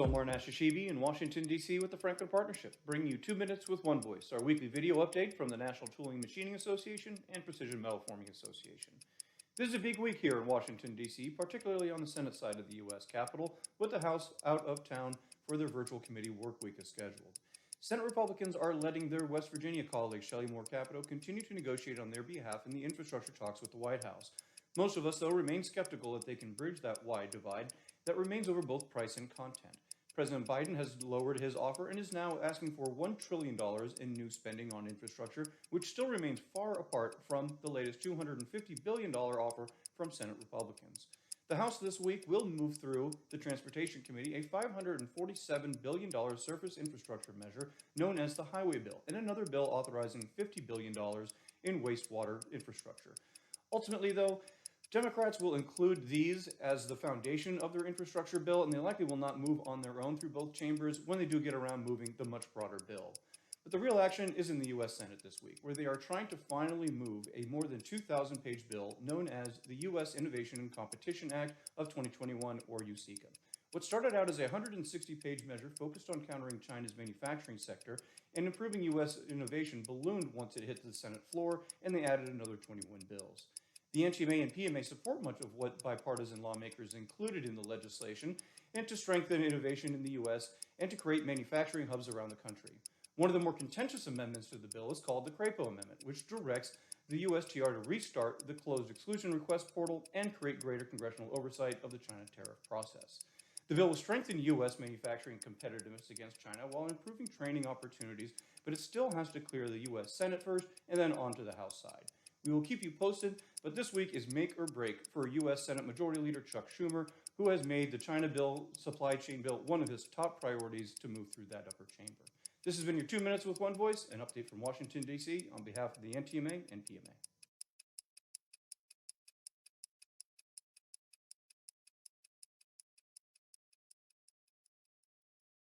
Omar Nashashibi in Washington, D.C. with the Franklin Partnership, bringing you 2 Minutes with One Voice, our weekly video update from the National Tooling Machining Association and Precision Metal Forming Association. This is a big week here in Washington, D.C., particularly on the Senate side of the U.S. Capitol, with the House out of town for their virtual committee work week as scheduled. Senate Republicans are letting their West Virginia colleague Shelley Moore Capito continue to negotiate on their behalf in the infrastructure talks with the White House. Most of us, though, remain skeptical that they can bridge that wide divide that remains over both price and content. President Biden has lowered his offer and is now asking for $1 trillion in new spending on infrastructure, which still remains far apart from the latest $250 billion offer from Senate Republicans. The House this week will move through the Transportation Committee a $547 billion surface infrastructure measure known as the Highway Bill, and another bill authorizing $50 billion in wastewater infrastructure. Ultimately, though, Democrats will include these as the foundation of their infrastructure bill, and they likely will not move on their own through both chambers when they do get around moving the much broader bill. But the real action is in the U.S. Senate this week, where they are trying to finally move a more than 2,000-page bill known as the U.S. Innovation and Competition Act of 2021, or USICA. What started out as a 160-page measure focused on countering China's manufacturing sector and improving U.S. innovation ballooned once it hit the Senate floor, and they added another 21 bills. The NTMA and PMA support much of what bipartisan lawmakers included in the legislation, and to strengthen innovation in the U.S. and to create manufacturing hubs around the country. One of the more contentious amendments to the bill is called the Crapo Amendment, which directs the USTR to restart the closed exclusion request portal and create greater congressional oversight of the China tariff process. The bill will strengthen U.S. manufacturing competitiveness against China while improving training opportunities, but it still has to clear the U.S. Senate first and then on to the House side. We will keep you posted, but this week is make or break for U.S. Senate Majority Leader Chuck Schumer, who has made the China bill, supply chain bill, one of his top priorities to move through that upper chamber. This has been your 2 Minutes with One Voice, an update from Washington, D.C. on behalf of the NTMA and PMA.